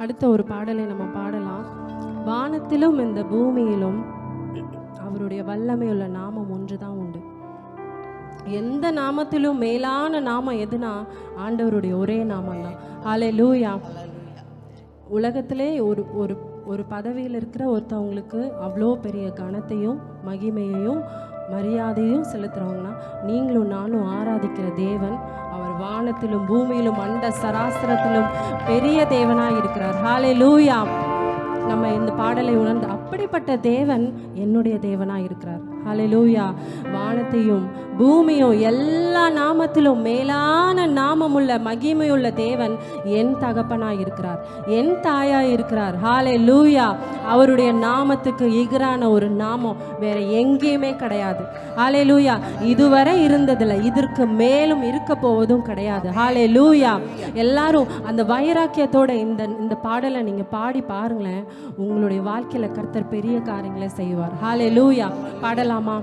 அடுத்த ஒரு பாடலை நம்ம பாடலாம். வானத்திலும் இந்த பூமியிலும் அவருடைய வல்லமை உள்ள நாமம் ஒன்றுதான் உண்டு. எந்த நாமத்திலும் மேலான நாமம் எதுனா ஆண்டவருடைய ஒரே நாமம் தான். ஹல்லேலூயா. உலகத்திலே ஒரு ஒரு ஒரு பதவியில் இருக்கிற ஒருத்தவங்களுக்கு அவ்வளோ பெரிய கனத்தையும் மகிமையையும் மரியாதையும் செலுத்துகிறவங்கன்னா நீங்களும் நானும் ஆராதிக்கிற தேவன் அவர் வானத்திலும் பூமியிலும் அண்ட சராசரத்திலும் பெரிய தேவனாக இருக்கிறார். ஹல்லேலூயா. நம்ம இந்த பாடலை உணர்ந்து அப்படிப்பட்ட தேவன் என்னுடைய தேவனாக இருக்கிறார். ஹல்லேலூயா. வானத்தையும் பூமியும் எல்லா நாமத்திலும் மேலான நாமமுள்ள மகிமையுள்ள தேவன் என் தகப்பனாக இருக்கிறார், என் தாயாக இருக்கிறார். ஹல்லேலூயா. அவருடைய நாமத்துக்கு ஈகரான ஒரு நாமம் வேற எங்கேயுமே கிடையாது. ஹல்லேலூயா. இதுவரை இருந்ததில்லை, இதற்கு மேலும் இருக்க போவதும் கிடையாது. ஹல்லேலூயா. எல்லாரும் அந்த வைராக்கியத்தோட இந்த பாடலை நீங்க பாடி பாருங்களேன், உங்களுடைய வாழ்க்கையில கர்த்தர் பெரிய காரியங்களை செய்வார். ஹல்லேலூயா. பாடலாமா?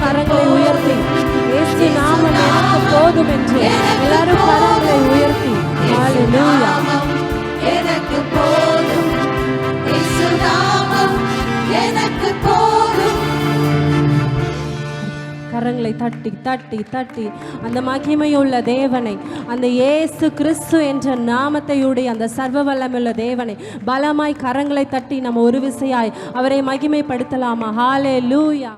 கரங்களை உயர்த்தி இயேசு நாமம் எனக்கு போதும் என்று எல்லாரும் கரங்களை உயர்த்தி ஹல்லேலூயா. எனக்கு போதும், இயேசு நாமம் எனக்கு போதும். கரங்களை தட்டி தட்டி தட்டி அந்த மகிமையுள்ள தேவனை, அந்த இயேசு கிறிஸ்து என்ற நாமத்தையுடைய அந்த சர்வ வல்லமையுள்ள தேவனை பலமாய் கரங்களை தட்டி நம்ம ஒரு விசையாய் அவரை மகிமைப்படுத்தலாமா? ஹல்லேலூயா.